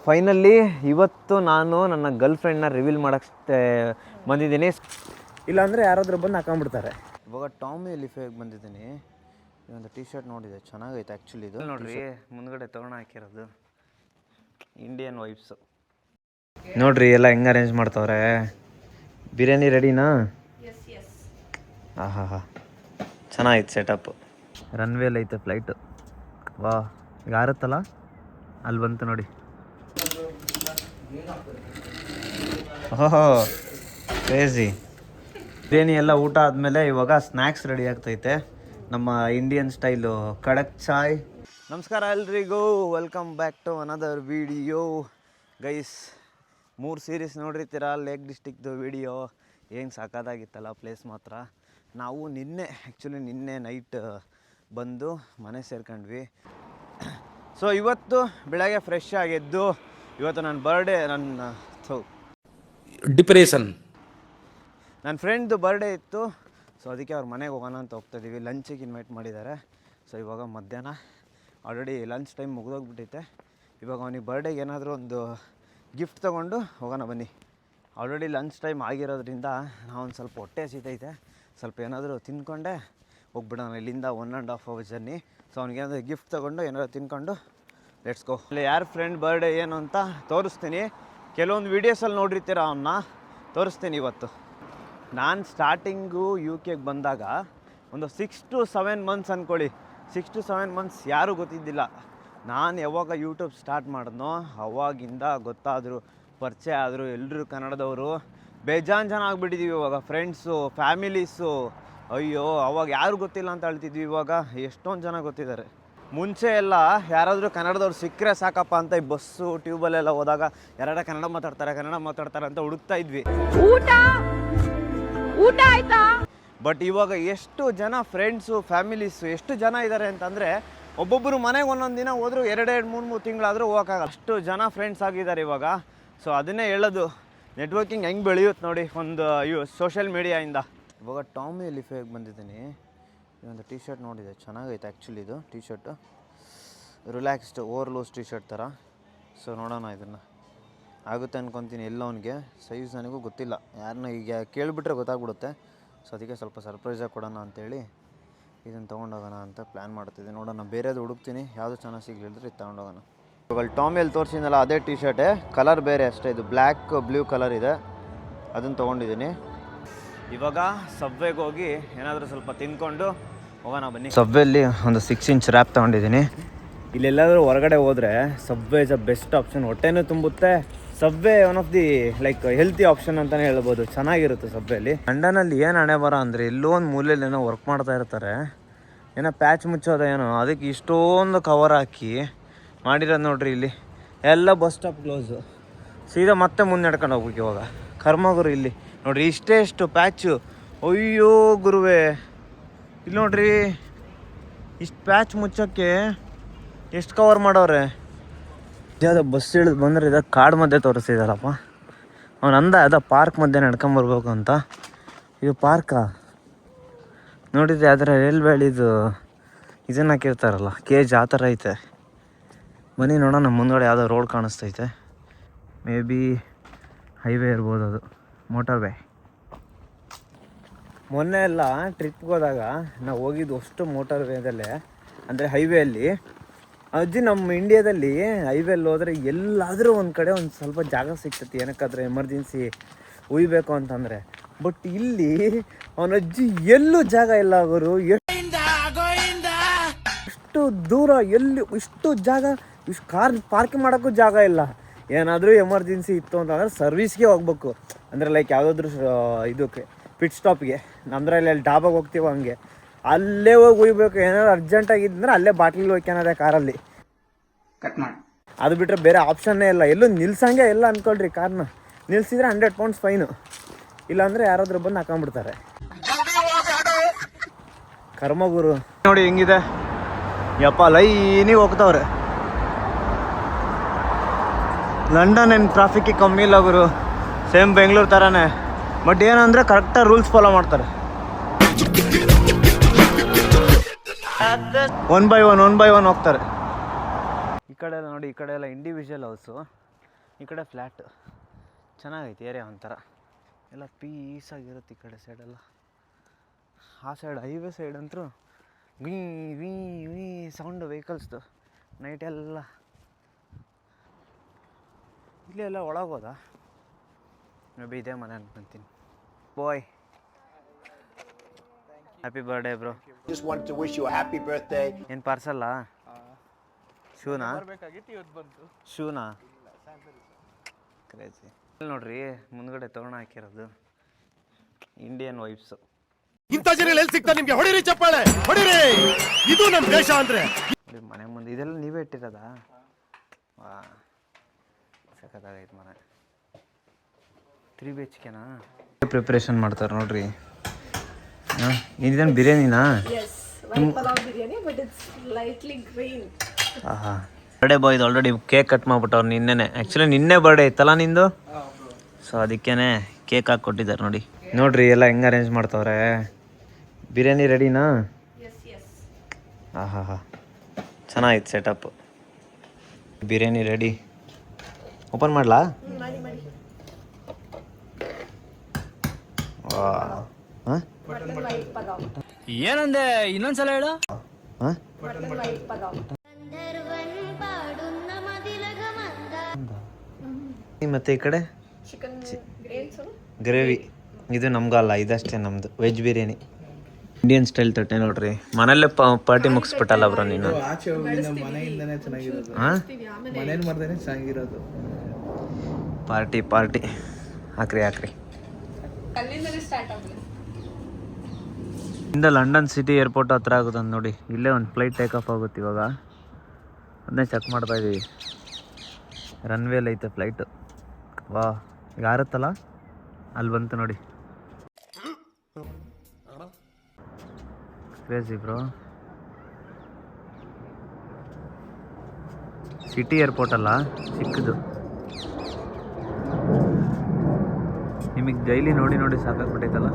Finally ಇವತ್ತು ನಾನು ನನ್ನ ಗರ್ಲ್ ಫ್ರೆಂಡ್ನ ರಿವೀಲ್ ಮಾಡೋಕ್ಕೆ ಬಂದಿದ್ದೀನಿ. ಇಲ್ಲಾಂದರೆ ಯಾರಾದರೂ ಬಂದು ಹಾಕೊಂಡ್ಬಿಡ್ತಾರೆ. ಇವಾಗ ಟಾಮಿ ಎಲಿಫೆಗೆ ಬಂದಿದ್ದೀನಿ. ಒಂದು ಟಿ ಶರ್ಟ್ ನೋಡಿದೆ, ಚೆನ್ನಾಗೈತೆ ಆ್ಯಕ್ಚುಲಿ. ಇದು ನೋಡ್ರಿ ಮುಂದ್ಗಡೆ ತೊಗೊಂಡು ಹಾಕಿರೋದು ಇಂಡಿಯನ್ ವೈಬ್ಸು ನೋಡ್ರಿ. ಎಲ್ಲ ಹೆಂಗೆ ಅರೇಂಜ್ ಮಾಡ್ತವ್ರೆ. ಬಿರಿಯಾನಿ ರೆಡಿನಾ? ಹಾಂ ಹಾಂ ಹಾಂ, ಚೆನ್ನಾಗಿತ್ತು ಸೆಟಪ್. ರನ್ವೇಲ್ ಐತೆ ಫ್ಲೈಟು. ವಾ, ಈಗ ಆರುತ್ತಲ್ಲ, ಅಲ್ಲಿ ಬಂತು ನೋಡಿ. ಓಹೋ ಕ್ರೇಜಿ. ಬಿರಿಯಾನಿ ಎಲ್ಲ ಊಟ ಆದಮೇಲೆ ಇವಾಗ ಸ್ನ್ಯಾಕ್ಸ್ ರೆಡಿ ಆಗ್ತೈತೆ. ನಮ್ಮ ಇಂಡಿಯನ್ ಸ್ಟೈಲು ಕಡಕ್ ಚಾಯ್. ನಮಸ್ಕಾರ ಎಲ್ರಿಗೂ, welcome back to another video guys. 3 series ನೋಡಿರ್ತೀರ ಲೇಕ್ ಡಿಸ್ಟಿಕ್ದು ವಿಡಿಯೋ. ಏನು ಸಾಕಾಗಿತ್ತಲ್ಲ ಪ್ಲೇಸ್ ಮಾತ್ರ. ನಾವು ನಿನ್ನೆ ನೈಟ್ ಬಂದು ಮನೆ ಸೇರ್ಕೊಂಡ್ವಿ. ಸೊ ಇವತ್ತು ಬೆಳಗ್ಗೆ ಫ್ರೆಶ್ ಆಗಿದ್ದು. ಇವತ್ತು ನನ್ನ ಬರ್ಡೇ, ನನ್ನ ಫ್ರೆಂಡ್ದು ಬರ್ಡೇ ಇತ್ತು. ಸೊ ಅದಕ್ಕೆ ಅವ್ರ ಮನೆಗೆ ಹೋಗೋಣ ಅಂತ ಹೋಗ್ತಾಯಿದ್ದೀವಿ. ಲಂಚಿಗೆ ಇನ್ವೈಟ್ ಮಾಡಿದ್ದಾರೆ. ಸೊ ಇವಾಗ ಮಧ್ಯಾಹ್ನ ಆಲ್ರೆಡಿ ಲಂಚ್ ಟೈಮ್ ಮುಗಿದೋಗ್ಬಿಟ್ಟೈತೆ. ಇವಾಗ ಅವನಿಗೆ ಬರ್ಡೇಗೆ ಏನಾದರೂ ಒಂದು ಗಿಫ್ಟ್ ತೊಗೊಂಡು ಹೋಗೋಣ ಬನ್ನಿ. ಆಲ್ರೆಡಿ ಲಂಚ್ ಟೈಮ್ ಆಗಿರೋದ್ರಿಂದ ನಾವೊಂದು ಸ್ವಲ್ಪ ಹೊಟ್ಟೆ ಹಸಿತೈತೆ. ಸ್ವಲ್ಪ ಏನಾದರೂ ತಿನ್ಕೊಂಡೆ ಹೋಗ್ಬಿಡೋಣ. ಇಲ್ಲಿಂದ 1.5 hour ಜರ್ನಿ. ಸೊ ಅವ್ನಿಗೇನಾದರೂ ಗಿಫ್ಟ್ ತೊಗೊಂಡು ಏನಾದರೂ ತಿನ್ಕೊಂಡು ಲೆಟ್ಸ್ ಗೋ. ಇಲ್ಲಿ ಯಾರ ಫ್ರೆಂಡ್ ಬರ್ಡೇ ಏನು ಅಂತ ತೋರಿಸ್ತೀನಿ. ಕೆಲವೊಂದು ವೀಡಿಯೋಸಲ್ಲಿ ನೋಡಿರ್ತೀರ, ಅವನ್ನ ತೋರಿಸ್ತೀನಿ ಇವತ್ತು. ನಾನು ಸ್ಟಾರ್ಟಿಂಗು UK ಬಂದಾಗ ಒಂದು 6 to 7 months ಅಂದ್ಕೊಳ್ಳಿ. 6 to 7 months ಯಾರೂ ಗೊತ್ತಿದ್ದಿಲ್ಲ. ನಾನು ಯಾವಾಗ ಯೂಟ್ಯೂಬ್ ಸ್ಟಾರ್ಟ್ ಮಾಡಿದ್ನೋ ಅವಾಗಿಂದ ಗೊತ್ತಾದರು, ಪರಿಚಯ ಆದರು. ಎಲ್ಲರೂ ಕನ್ನಡದವರು ಬೇಜಾನ್ ಜನ ಆಗಿಬಿಟ್ಟಿದ್ದೀವಿ ಇವಾಗ. Friends, families. ಅಯ್ಯೋ, ಅವಾಗ ಯಾರು ಗೊತ್ತಿಲ್ಲ ಅಂತ ಹೇಳ್ತಿದ್ವಿ. ಇವಾಗ ಎಷ್ಟೊಂದು ಜನ ಗೊತ್ತಿದ್ದಾರೆ. ಮುಂಚೆ ಎಲ್ಲ ಯಾರಾದರೂ ಕನ್ನಡದವ್ರು ಸಿಕ್ಕರೆ ಸಾಕಪ್ಪ ಅಂತ ಈ ಬಸ್ಸು ಟ್ಯೂಬಲ್ಲೆಲ್ಲ ಹೋದಾಗ ಯಾರ ಕನ್ನಡ ಮಾತಾಡ್ತಾರೆ ಅಂತ ಹುಡುಕ್ತಾ ಇದ್ವಿ. ಊಟ ಆಯ್ತಾ? ಬಟ್ ಇವಾಗ ಎಷ್ಟು ಜನ ಫ್ರೆಂಡ್ಸು, ಫ್ಯಾಮಿಲೀಸು ಎಷ್ಟು ಜನ ಇದ್ದಾರೆ ಅಂತಂದರೆ, ಒಬ್ಬೊಬ್ಬರು ಮನೆಗೆ ಒಂದೊಂದು ದಿನ ಹೋದರೂ 2-3 ತಿಂಗಳಾದರೂ ಹೋಗೋಕ್ಕಾಗಲ್ಲ. ಅಷ್ಟು ಜನ ಫ್ರೆಂಡ್ಸ್ ಆಗಿದ್ದಾರೆ ಇವಾಗ. ಸೊ ಅದನ್ನೇ ಹೇಳೋದು, ನೆಟ್ವರ್ಕಿಂಗ್ ಹೆಂಗೆ ಬೆಳೆಯುತ್ತೆ ನೋಡಿ ಒಂದು ಸೋಷಿಯಲ್ ಮೀಡಿಯಾಯಿಂದ. ಇವಾಗ ಟಾಮಿ ಎಲಿಫೆಗೆ ಬಂದಿದ್ದೀನಿ. ಇದೊಂದು ಟಿ ಶರ್ಟ್ ನೋಡಿದೆ, ಚೆನ್ನಾಗೈತೆ ಆ್ಯಕ್ಚುಲಿ. ಇದು T shirt relaxed over loose T shirt ಥರ. ಸೊ ನೋಡೋಣ, ಇದನ್ನು ಆಗುತ್ತೆ ಅನ್ಕೊತೀನಿ. ಎಲ್ಲ ಅವನಿಗೆ ಸೈಜ್ ನನಗೂ ಗೊತ್ತಿಲ್ಲ. ಯಾರನ್ನ ಈಗ ಕೇಳಿಬಿಟ್ರೆ ಗೊತ್ತಾಗ್ಬಿಡುತ್ತೆ. ಸೊ ಅದಕ್ಕೆ ಸ್ವಲ್ಪ ಸರ್ಪ್ರೈಸಾಗಿ ಕೊಡೋಣ ಅಂಥೇಳಿ ಇದನ್ನು ತೊಗೊಂಡೋಗೋಣ ಅಂತ ಪ್ಲ್ಯಾನ್ ಮಾಡ್ತಿದ್ದೆ. ನೋಡೋಣ, ಬೇರೆದು ಹುಡುಕ್ತೀನಿ. ಯಾವುದು ಚೆನ್ನಾಗಿ ಸಿಗಲಿದ್ರೆ ಇದು ತೊಗೊಂಡೋಗೋಣ. ಇವಾಗ ಟಾಮಿಯಲ್ಲಿ ತೋರಿಸಿದ್ನಲ್ಲ ಅದೇ ಟಿ ಶರ್ಟೇ, ಕಲರ್ ಬೇರೆ ಅಷ್ಟೇ. ಇದು ಬ್ಲ್ಯಾಕ್ ಬ್ಲೂ ಕಲರ್ ಇದೆ, ಅದನ್ನು ತೊಗೊಂಡಿದ್ದೀನಿ. ಇವಾಗ ಸಬ್ವೆಗೆ ಹೋಗಿ ಏನಾದರೂ ಸ್ವಲ್ಪ ತಿಂದ್ಕೊಂಡು ಹೋಗೋಣ ಬನ್ನಿ. ಸಬ್ವೆಯಲ್ಲಿ ಒಂದು 6 inch ರ್ಯಾಪ್ ತೊಗೊಂಡಿದ್ದೀನಿ. ಇಲ್ಲೆಲ್ಲಾದರೂ ಹೊರಗಡೆ ಹೋದರೆ Subway is a best option. ಹೊಟ್ಟೆನೂ ತುಂಬುತ್ತೆ. Subway one of the like healthy option ಅಂತಲೇ ಹೇಳ್ಬೋದು. ಚೆನ್ನಾಗಿರುತ್ತೆ ಸಬ್ವೆಯಲ್ಲಿ. ಲಂಡನಲ್ಲಿ ಏನು ಹಣೆ ಬರ ಅಂದರೆ, ಎಲ್ಲೋ ಒಂದು ಮೂಲೆಯಲ್ಲಿ ಏನೋ ವರ್ಕ್ ಮಾಡ್ತಾ ಇರ್ತಾರೆ, ಏನೋ ಪ್ಯಾಚ್ ಮುಚ್ಚೋದ ಏನೋ, ಅದಕ್ಕೆ ಇಷ್ಟೊಂದು ಕವರ್ ಹಾಕಿ ಮಾಡಿರೋದು ನೋಡ್ರಿ. ಇಲ್ಲಿ ಎಲ್ಲ ಬಸ್ ಸ್ಟಾಪ್ ಕ್ಲೋಸು. ಸೀದಾ ಮತ್ತೆ ಮುಂದೆ ನಡ್ಕೊಂಡು ಹೋಗ್ಬೇಕು ಇವಾಗ. ಕರ್ಮಗುರು ಇಲ್ಲಿ ನೋಡ್ರಿ, ಇಷ್ಟು ಪ್ಯಾಚು. ಅಯ್ಯೋ ಗುರುವೇ, ಇಲ್ಲಿ ನೋಡ್ರಿ, ಇಷ್ಟು ಪ್ಯಾಚ್ ಮುಚ್ಚೋಕ್ಕೆ ಎಷ್ಟು ಕವರ್ ಮಾಡವ್ರೆ. ಯಾವುದೋ ಬಸ್ ಇಳಿದು ಬಂದರೆ ಇದು ಕಾಡು ಮಧ್ಯೆ ತೋರಿಸ್ತಿದ್ದಾರಪ್ಪ. ಅವನು ಅಂದ ಅದ ಪಾರ್ಕ್ ಮಧ್ಯೆ ನಡ್ಕೊಂಬರ್ಬೇಕು ಅಂತ. ಇದು ಪಾರ್ಕಾ ನೋಡಿದ್ರೆ ಅದರ ರೈಲ್ವೆಳಿದು ಇದನ್ನು ಹಾಕಿರ್ತಾರಲ್ಲ, ಕೇಜ್ ಆ ಥರ ಐತೆ. ಬನ್ನಿ ನೋಡೋಣ. ಮುಂದ್ಗಡೆ ಯಾವುದೋ ರೋಡ್ ಕಾಣಿಸ್ತೈತೆ. ಮೇ ಬಿ ಹೈವೇ ಇರ್ಬೋದು, ಅದು ಮೋಟಾರ್ ವೇ. ಮೊನ್ನೆ ಎಲ್ಲ ಟ್ರಿಪ್ಗೆ ಹೋದಾಗ ನಾವು ಹೋಗಿದ್ದು ಅಷ್ಟು ಮೋಟಾರ್ ವೇದಲ್ಲೇ, ಅಂದರೆ ಹೈವೇಯಲ್ಲಿ. ಅಜ್ಜಿ ನಮ್ಮ ಇಂಡಿಯಾದಲ್ಲಿ ಹೈವೇಲಿ ಹೋದರೆ ಎಲ್ಲಾದರೂ ಒಂದು ಕಡೆ ಒಂದು ಸ್ವಲ್ಪ ಜಾಗ ಸಿಗ್ತೈತಿ, ಏನಕ್ಕಾದ್ರೆ ಎಮರ್ಜೆನ್ಸಿ ಉಯ್ಬೇಕು ಅಂತಂದರೆ. ಬಟ್ ಇಲ್ಲಿ ಅವನಜ್ಜಿ ಎಲ್ಲೂ ಜಾಗ ಇಲ್ಲ ಅವರು. ಎಷ್ಟು ದೂರ, ಎಲ್ಲಿ ಇಷ್ಟು ಜಾಗ, ಇಷ್ಟು ಕಾರ್ ಪಾರ್ಕಿಂಗ್ ಮಾಡೋಕ್ಕೂ ಜಾಗ ಇಲ್ಲ. ಏನಾದರೂ ಎಮರ್ಜೆನ್ಸಿ ಇತ್ತು ಅಂತಂದರೆ ಸರ್ವಿಸ್ಗೆ ಹೋಗ್ಬೇಕು. ಅಂದರೆ ಲೈಕ್ ಯಾವುದಾದ್ರೂ ಇದಕ್ಕೆ ಪಿಟ್ ಸ್ಟಾಪ್ಗೆ, ನಮ್ಮದ್ರಲ್ಲಿ ಅಲ್ಲಿ ಡಾಬಾಗೆ ಹೋಗ್ತೀವೋ ಹಂಗೆ ಅಲ್ಲೇ ಹೋಗಿ ಉಯ್ಬೇಕು. ಏನಾದ್ರು ಅರ್ಜೆಂಟಾಗಿದ್ದರೆ ಅಲ್ಲೇ ಬಾಟ್ಲಿಗೆ ಹೋಗ್ಯಾನದೆ ಕಾರಲ್ಲಿ ಕಟ್ ಮಾಡಿ. ಅದು ಬಿಟ್ಟರೆ ಬೇರೆ ಆಪ್ಷನ್ನೇ ಇಲ್ಲ. ಎಲ್ಲೂ ನಿಲ್ಸಂಗೆ ಎಲ್ಲ ಅಂದ್ಕೊಳ್ರಿ. ಕಾರ್ನ ನಿಲ್ಸಿದ್ರೆ 100 pounds ಫೈನು, ಇಲ್ಲಾಂದರೆ ಯಾರಾದರೂ ಬಂದು ಹಾಕೊಂಡ್ಬಿಡ್ತಾರೆ. ಕರ್ಮಗುರು ನೋಡಿ ಹೆಂಗಿದೆ ಯಪ್ಪ, ಲೈನಿಗೆ ಹೋಗ್ತಾವ್ರೆ. ಲಂಡನ್ ಏನು ಟ್ರಾಫಿಕ್ಕಿಗೆ ಕಮ್ಮಿ ಇಲ್ಲ ಗುರು, ಸೇಮ್ ಬೆಂಗಳೂರು ಥರನೇ. ಬಟ್ ಏನಂದರೆ ಕರೆಕ್ಟಾಗಿ ರೂಲ್ಸ್ ಫಾಲೋ ಮಾಡ್ತಾರೆ. 1 by 1 ಹೋಗ್ತಾರೆ. ಈ ಕಡೆ ಎಲ್ಲ ನೋಡಿ, ಈ ಕಡೆ ಎಲ್ಲ ಇಂಡಿವಿಜುವಲ್ ಹೌಸು. ಈ ಕಡೆ ಫ್ಲ್ಯಾಟ್ ಚೆನ್ನಾಗೈತೆ ಏರಿಯಾ ಒಂಥರ ಎಲ್ಲ ಪೀಸಾಗಿರುತ್ತೆ ಈ ಕಡೆ ಸೈಡೆಲ್ಲ. ಆ ಸೈಡ್ ಹೈವೇ ಸೈಡ್ ಅಂತೂ ವೀ ವೀ ವೀ ಸೌಂಡು ವೆಹಿಕಲ್ಸ್ದು ನೈಟೆಲ್ಲ. ಇಲ್ಲಿ ಎಲ್ಲ ಒಳಗೋದಾ ಮೇ ಬಿ ಇದೇ ಮನೆ ಅನ್ಕೊಂತೀನಿ. Bye happy birthday bro. Just wanted to wish you a happy birthday. ಏನು ಪಾರ್ಸಲ್ಲಾ? ಶೂನಾ? ಶೂನಾ? ಕ್ರೇಜಿ. ಇಲ್ಲಿ ನೋಡ್ರಿ ಮುಂದ್ಗಡೆ ತಗೊಂಡು ಹಾಕಿರೋದು ಇಂಡಿಯನ್ ವೈಬ್ಸು. ಇಂಥ ಜನ ಎಲ್ಲಿ ಸಿಗ್ತಾರೆ ನಿಮ್ಗೆ? ಹೊಡಿರಿ ಚಪ್ಪಾಳೆ ಹೊಡಿರಿ, ಇದು ನಮ್ಮ ದೇಶ ಅಂದ್ರೆ. ಮನೆ ಮುಂದೆ ಇದೆಲ್ಲ ನೀವೇ ಇಟ್ಟಿರೋದಾ? ವಾ ಸಖತ್ತಾಗೈತೆ ಮನೆ. 3 BHKನಾ? ಪ್ರಿಪ್ರೇಷನ್ ಮಾಡ್ತಾರೆ ನೋಡ್ರಿ. ಹಾಂ ಇದೇನು ಬಿರಿಯಾನಿನಾ? ಆಹಾ ಬರ್ಡೇ ಬಾಯ್ ಇದು ಆಲ್ರೆಡಿ ಕೇಕ್ ಕಟ್ ಮಾಡ್ಬಿಟ್ಟವ್ರು ನಿನ್ನೆನೆ. ಆ್ಯಕ್ಚುಲಿ ನಿನ್ನೆ ಬರ್ಡೇ ಇತ್ತಲ್ಲ ನಿಂದು, ಸೊ ಅದಕ್ಕೇ ಕೇಕ್ ಹಾಕಿ ಕೊಟ್ಟಿದ್ದಾರೆ ನೋಡಿ. ನೋಡ್ರಿ ಎಲ್ಲ ಹೆಂಗೆ ಅರೇಂಜ್ ಮಾಡ್ತವ್ರೆ. ಬಿರಿಯಾನಿ ರೆಡಿನಾ? ಹಾಂ ಹಾಂ ಹಾಂ ಚೆನ್ನಾಗಿತ್ತು ಸೆಟಪ್. ಬಿರಿಯಾನಿ ರೆಡಿ. ಓಪನ್ ಮಾಡಲಾ? ವಾ ಹಾಂ ಏನಂದೆ ಇನ್ನೊಂದ್ಸಲ ಹೇಳು. ಹಾಂ ಮತ್ತೆ ಈ ಕಡೆ ಗ್ರೇವಿ. ಇದು ನಮ್ಗಲ್ಲ, ಇದಷ್ಟೇ ನಮ್ದು ವೆಜ್ ಬಿರಿಯಾನಿ. ಇಂಡಿಯನ್ ಸ್ಟೈಲ್ ತಟ್ಟೆ ನೋಡ್ರಿ. ಮನೆಯಲ್ಲೇ ಪಾರ್ಟಿ ಮುಗಿಸ್ಬಿಟ್ಟಲ್ಲ ಬ್ರೋ ನೀನು. ಆಚೆ ಮನೆಯಿಂದನೇ ಚೆನ್ನಾಗಿರೋದು, ಮನೇಲಿ ಮಾಡ್ದೇನೆ ಚೆನ್ನಾಗಿರೋದು. ಪಾರ್ಟಿ ಪಾರ್ಟಿ ಹಾಕ್ರಿ ಹಾಕ್ರಿ. ಇಂದ ಲಂಡನ್ ಸಿಟಿ ಏರ್ಪೋರ್ಟ್ ಹತ್ರ ಆಗುತ್ತೆ ನೋಡಿ. ಇಲ್ಲೇ ಒಂದು ಫ್ಲೈಟ್ ಟೇಕ್ ಆಫ್ ಆಗುತ್ತೆ ಇವಾಗ. ಅದನ್ನೇ ಚೆಕ್ ಮಾಡ್ತಾ ಇದ್ದೀವಿ. ರನ್ವೇಲಿ ಐತೆ ಫ್ಲೈಟು. ವಾ ಈಗ ಆರುತ್ತಲ್ಲ, ಅಲ್ಲಿ ಬಂತು ನೋಡಿ. Crazy bro. ಸಿಟಿ ಏರ್ಪೋರ್ಟ್ ಅಲ್ಲ, ಚಿಕ್ಕದು. ನಿಮಗೆ ಡೈಲಿ ನೋಡಿ ನೋಡಿ ಸಾಕಾಗ್ಬಿಟ್ಟೈತಲ್ಲ.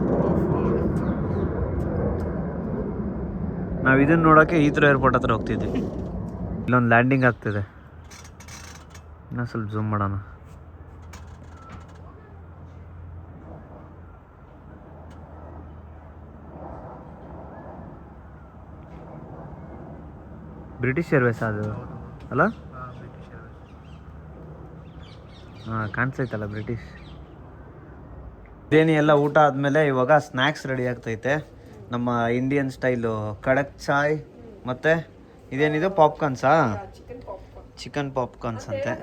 ನಾವು ಇದನ್ನ ನೋಡೋಕ್ಕೆ ಈತ್ರೋ ಏರ್ಪೋರ್ಟ್ ಹತ್ರ ಹೋಗ್ತಿದ್ವಿ. ಇಲ್ಲೊಂದು ಲ್ಯಾಂಡಿಂಗ್ ಆಗ್ತಿದೆ. ಇನ್ನೂ ಸ್ವಲ್ಪ ಝೂಮ್ ಮಾಡೋಣ. ಬ್ರಿಟಿಷ್ ಏರ್ವೇಸ್ ಅದು ಅಲ್ಲ? ಹಾಂ ಕಾಣಿಸ್ತೈತಲ್ಲ ಬ್ರಿಟಿಷ್. ಬಿರಿಯಾನಿ ಎಲ್ಲ ಊಟ ಆದಮೇಲೆ ಇವಾಗ ಸ್ನ್ಯಾಕ್ಸ್ ರೆಡಿ ಆಗ್ತೈತೆ. ನಮ್ಮ ಇಂಡಿಯನ್ ಸ್ಟೈಲು ಕಡಕ್ ಚಾಯ್ ಮತ್ತು ಇದೇನಿದು ಪಾಪ್ಕಾರ್ನ್ಸಾ? ಚಿಕನ್ ಪಾಪ್ಕಾರ್ನ್ಸ್ ಅಂತೆ.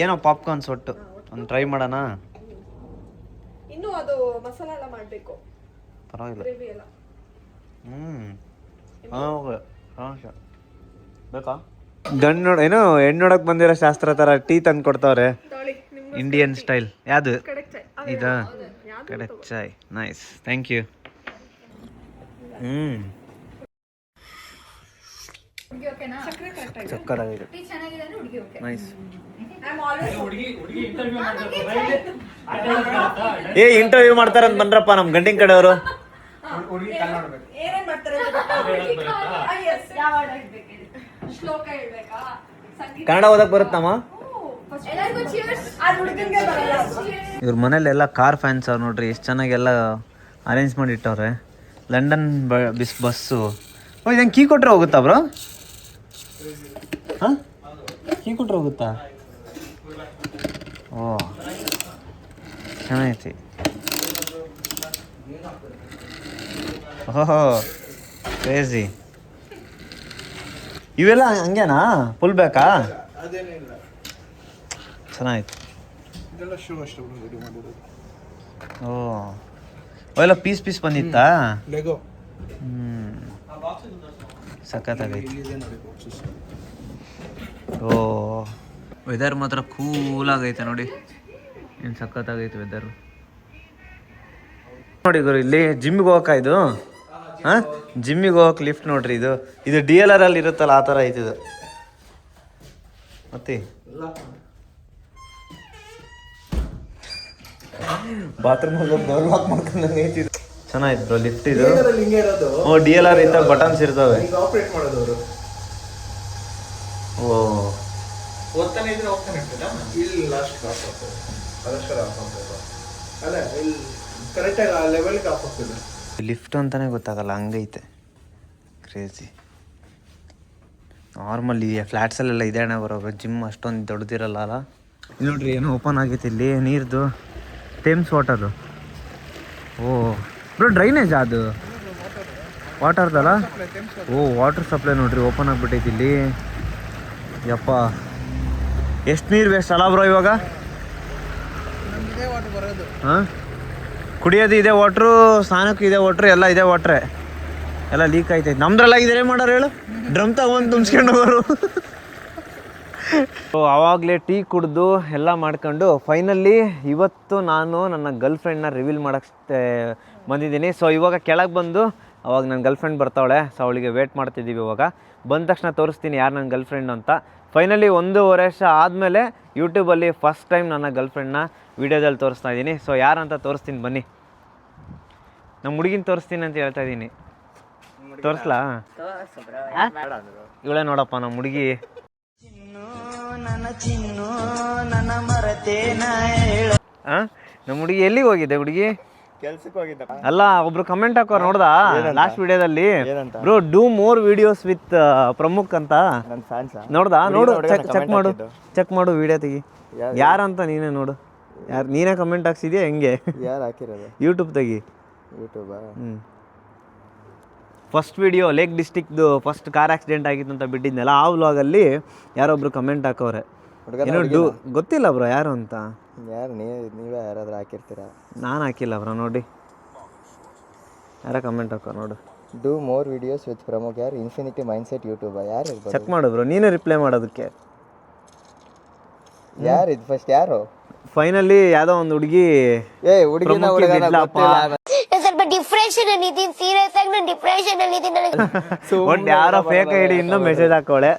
ಏನೋ ಪಾಪ್ಕಾರ್ನ್ಸ್ ಒಟ್ಟು ಒಂದು ಟ್ರೈ ಮಾಡೋಣ. ಇನ್ನು ಅದು ಮಸಾಲ ಎಲ್ಲ ಮಾಡಬೇಕು, ಪರವಾಗಿಲ್ಲ. ಬೇಕಾ? ಗಂಡು ನೋಡ ಏನು ಹೆಣ್ಣು ನೋಡಕ್ ಬಂದಿರೋ ಶಾಸ್ತ್ರ ಥರ ಟೀ ತಂದು ಕೊಡ್ತಾವ್ರೆ ಇಂಡಿಯನ್ ಸ್ಟೈಲ್. ಯಾವುದು ಇದಾ? ಕಡಕ್ ಚಾಯ್. Nice, thank you. ಸಕ್ಕತ್ತಾಗಿದೆ. ನೈಸ್. ಏ ಇಂಟರ್ವ್ಯೂ ಮಾಡ್ತಾರಂತ ಬಂದ್ರಪ್ಪ ನಮ್ಮ ಗಂಡಿನ ಕಡೆಯವರು. ಕನ್ನಡ ಓದಕ್ ಬರುತ್ತಮ್ಮ? ಇವ್ರ ಮನೇಲೆಲ್ಲ ಕಾರ್ ಫ್ಯಾನ್ಸ್ ಅವ್ರು ನೋಡ್ರಿ. ಎಷ್ಟು ಚೆನ್ನಾಗೆಲ್ಲ ಅರೇಂಜ್ ಮಾಡಿ ಇಟ್ಟವ್ರೆ. London bus. ಓ ಇದಂಗೆ ಕೀ ಕೊಟ್ರೆ ಹೋಗುತ್ತಾ ಬ್ರೋ? ಹಾಂ ಕೀ ಕೊಟ್ರೆ ಹೋಗುತ್ತಾ? ಓ ಚೆನ್ನಾಗೈತಿ. ಓಹೋ ಕ್ರೇಜಿ. ಇವೆಲ್ಲ ಹಂಗೇನಾ? ಫುಲ್ ಬೇಕಾ? ಚೆನ್ನಾಗಿತ್ತು. ಓ ಅವೆಲ್ಲ ಪೀಸ್ ಪೀಸ್ ಬಂದಿತ್ತಾ? ಸಖತ್ತಾಗೈತಿ. ಓ ವೆದರ್ ಮಾತ್ರ ಕೂಲಾಗೈತೆ ನೋಡಿ. ಏನು ಸಖತ್ತಾಗೈತೆ ವೆದರು ನೋಡಿ ಗುರು. ಇಲ್ಲಿ ಜಿಮ್ಮಿಗೆ ಹೋಗಕ್ಕ ಇದು? ಹಾಂ ಜಿಮ್ಮಿಗೆ ಹೋಗಕ್ಕೆ ಲಿಫ್ಟ್ ನೋಡ್ರಿ. ಇದು DLR ಅಲ್ಲಿ ಇರುತ್ತಲ್ಲ ಆ ಥರ ಐತಿದು. ಮತ್ತೆ ಬಾತ್ರೂಮ್ ಡೋರ್ ಲಾಕ್ ಮಾಡ್ಕೊಂಡಂಗೆ ಐತಿ. ಚೆನ್ನಾಗಿತ್ತು ಬ್ರೋ ಲಿಫ್ಟ್ ಇದು. ಓ DLR ಇದ್ದಾಗ ಬಟನ್ಸ್ ಇರ್ತವೆ. ಓ ಓದ್ತಾನೆ ಇದ್ರೆ ಹೋಗ್ತಾನೆ ಇರ್ತದ ಇಲ್ಲಿ ಲಾಸ್ಟ್ ಆಫ್ ಆಗ್ತದೆ ಅದಷ್ಟರ ಆಫ್ ಆಗ್ತದೆ ಅದೇ ಇಲ್ಲಿ ಕರೆಕ್ಟಾಗಿ ಆ ಲೆವೆಲ್ಗೆ ಆಫ್ ಆಗ್ತದೆ. ಲಿಫ್ಟ್ ಅಂತಾನೆ ಗೊತ್ತಾಗಲ್ಲ, ಹಂಗೈತೆ ಕ್ರೇಜಿ. ನಾರ್ಮಲ್ ಈ ಫ್ಲ್ಯಾಟ್ಸಲ್ಲೆಲ್ಲ ಇದೆ ಅಣ್ಣ ಬರೋದು, ಜಿಮ್ ಅಷ್ಟೊಂದು ದೊಡ್ಡದಿರಲ್ಲ ಅಲ್ಲ. ಇಲ್ಲಿ ನೋಡ್ರಿ ಏನೋ ಓಪನ್ ಆಗೈತೆ ಇಲ್ಲಿ ನೀರ್ದು, ಥೇಮ್ಸ್ ವಾಟರು. ಓ ಬ್ರೋ ಡ್ರೈನೇಜ್ ಅದು ವಾಟರ್ದಲ್ಲ? ಓ ವಾಟರ್ ಸಪ್ಲೈ ನೋಡ್ರಿ ಓಪನ್ ಆಗಿಬಿಟ್ಟೈತಿ ಇಲ್ಲಿ. ಯಪ್ಪ ಎಷ್ಟು ನೀರು ವೇಸ್ಟ್ ಅಲ್ಲ ಬ್ರೋ ಇವಾಗ? ಹಾಂ, ಕುಡಿಯೋದು ಇದೆ ವಾಟ್ರು, ಸ್ನಾನಕ್ಕೂ ಇದೆ ವಾಟ್ರು, ಎಲ್ಲ ಇದೆ ವಾಟ್ರೆ, ಎಲ್ಲ ಲೀಕ್ ಆಯ್ತೈತೆ. ನಮ್ದ್ರಲ್ಲ ಇದೇ ಮಾಡೋರು ಹೇಳು, ಡ್ರಮ್ ತಗೊಂಡು ತುಂಬಿಸ್ಕೊಂಡು ಹೋಗೋರು. ಆವಾಗಲೇ ಟೀ ಕುಡಿದು ಎಲ್ಲ ಮಾಡ್ಕೊಂಡು ಫೈನಲಿ ಇವತ್ತು ನಾನು ನನ್ನ ಗರ್ಲ್ ಫ್ರೆಂಡ್ನ ರಿವೀಲ್ ಮಾಡೋಕ್ಕೆ ಬಂದಿದ್ದೀನಿ. ಸೊ ಇವಾಗ ಕೆಳಗೆ ಬಂದು ಅವಾಗ ನನ್ನ ಗರ್ಲ್ ಫ್ರೆಂಡ್ ಬರ್ತಾವಳೆ. ಸೊ ಅವಳಿಗೆ ವೇಟ್ ಮಾಡ್ತಿದ್ದೀವಿ. ಇವಾಗ ಬಂದ ತಕ್ಷಣ ತೋರಿಸ್ತೀನಿ ಯಾರು ನನ್ನ ಗರ್ಲ್ ಫ್ರೆಂಡ್ ಅಂತ. ಫೈನಲಿ 1.5 ವರ್ಷ ಆದಮೇಲೆ ಯೂಟ್ಯೂಬಲ್ಲಿ ಫಸ್ಟ್ ಟೈಮ್ ನನ್ನ ಗರ್ಲ್ ಫ್ರೆಂಡ್ನ ವೀಡಿಯೋದಲ್ಲಿ ತೋರಿಸ್ತಾ ಇದ್ದೀನಿ. ಸೊ ಯಾರಂತ ತೋರಿಸ್ತೀನಿ ಬನ್ನಿ. ನಮ್ಮ ಹುಡುಗಿನ ತೋರಿಸ್ತೀನಿ ಅಂತ ಹೇಳ್ತಾ ಇದ್ದೀನಿ. ತೋರಿಸ್ಲಾ? ಇವಳೇ ನೋಡಪ್ಪ ನಮ್ಮ ಹುಡುಗಿ. ನಮ್ಮ ಹುಡುಗಿ ಎಲ್ಲಿಗೆ ಹೋಗಿದೆ? ಹುಡುಗಿ ಕೆಲ್ಸಕ್ಕೆ ಹೋಗಿದ್ದ. ಅಲ್ಲ, ಒಬ್ರು ಕಮೆಂಟ್ ಹಾಕೋರು ನೋಡ್ದಾ ಲಾಸ್ಟ್ ವಿಡಿಯೋದಲ್ಲಿ? Bro do more videos with ಪ್ರಮುಖ್ ಅಂತ. ನೋಡ್ದಾ? ನೋಡು, ಚೆಕ್ ಮಾಡು ವಿಡಿಯೋ ತೆಗಿ. ಯಾರಂತ ನೀನೇ ನೋಡು. ಯಾರು ನೀನೇ ಕಮೆಂಟ್ ಹಾಕ್ಸಿದ್ಯಾ ಹೆಂಗೆ? ಯಾರು ಹಾಕಿರೋದು? ಯೂಟ್ಯೂಬ್ ತೆಗಿ. ಯೂಟ್ಯೂಬಾ? ಫಸ್ಟ್ ವಿಡಿಯೋ ಲೇಕ್ ಡಿಸ್ಟಿಕ್ದು ಫಸ್ಟ್ ಕಾರ್ ಆಕ್ಸಿಡೆಂಟ್ ಆಗಿತ್ತು ಅಂತ ಬಿಟ್ಟಿದ್ನಲ್ಲ, ಆ ವ್ಲಾಗಲ್ಲಿ ಯಾರೊಬ್ರು ಕಮೆಂಟ್ ಹಾಕೋರೆ. ಏನೋ ಗೊತ್ತಿಲ್ಲ ಬ್ರೋ ಯಾರು ಅಂತ. ಯಾರು ನೀವೇ ಯಾರಾದ್ರೂ ಹಾಕಿರ್ತೀರಾ? ನಾನು ಹಾಕಿಲ್ಲ ಬ್ರೋ. ನೋಡಿ ಯಾರ ಕಮೆಂಟ್ ಹಾಕೋ ನೋಡು. ಡೂ ಮೋರ್ ವಿಡಿಯೋಸ್ ವಿತ್ ಪ್ರಮುಖ್. ಯಾರು? Infinity mindset YouTube. ಯಾರು ಇರ್ಬೋದು? ಚೆಕ್ ಮಾಡು ಬ್ರೋ, ನೀನೇ ರಿಪ್ಲೈ ಮಾಡೋದಕ್ಕೆ. ಯಾರು ಇದು ಫಸ್ಟ್? ಯಾರು? ಫೈನಲಿ ಯಾವುದೋ ಒಂದು ಹುಡುಗಿ ಹುಡುಗಿನ ಸ್ವಲ್ಪ ಡಿಪ್ರೆಷನ್ ಅಲ್ಲಿ ಇದೀನಿ, ಸೀರಿಯಸ್ ಆಗಿ ನಾನು ಡಿಪ್ರೆಷನ್ ಅಲ್ಲಿ ಇದೀನಿ. ಒಟ್ಟು ಯಾರೋ ಫೇಕ್ ಐಡಿಯಿಂದ ಮೆಸೇಜ್ ಹಾಕೋಳೆ.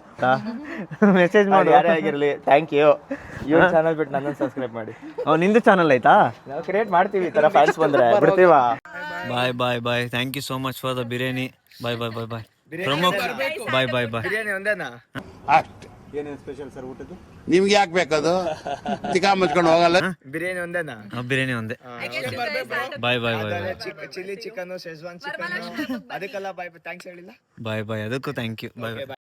ಮೆಸೇಜ್ ಮಾಡಿ. ಯಾರೇ ಆಗಿರಲಿ ಥ್ಯಾಂಕ್ ಯು. ಇವ್ರ ಚಾನಲ್ ಬಿಟ್ಟು ನನ್ನನ್ನು ಸಬ್ಸ್ಕ್ರೈಬ್ ಮಾಡಿ. ನಿಂದು ಚಾನಲ್ ಆಯ್ತಾ? ನಾವು ಕ್ರಿಯೇಟ್ ಮಾಡ್ತೀವಿ, ಈ ಥರ ಫ್ಯಾನ್ಸ್ ಬಂದರೆ ಬಿಡ್ತೀವಾ? Bye. Thank you so much for the biryani. Bye. Pramukh bye. Biryani ಒಂದೇನಾ? ಏನೇನು ಸ್ಪೆಷಲ್ ಸರ್ ಊಟದ್ದು? ನಿಮ್ಗೆ ಯಾಕೆ ಬೇಕದು? ಚಿಕ್ಕ ಮುಚ್ಕೊಂಡು ಹೋಗಲ್ಲ. ಬಿರಿಯಾನಿ ಒಂದೇನಾ? ಬಿರಿಯಾನಿ ಒಂದೇ. ಬಾಯ್. ಚಿಲ್ಲಿ ಚಿಕನ್, ಶೆಜ್ವಾನ್ ಚಿಕನ್, ಅದಕ್ಕೆಲ್ಲ ಬಾಯ್ ಥ್ಯಾಂಕ್ಸ್ ಹೇಳಿಲ್ಲ. ಬಾಯ್ ಅದಕ್ಕೂ ಥ್ಯಾಂಕ್ ಯು. ಬಾಯ್.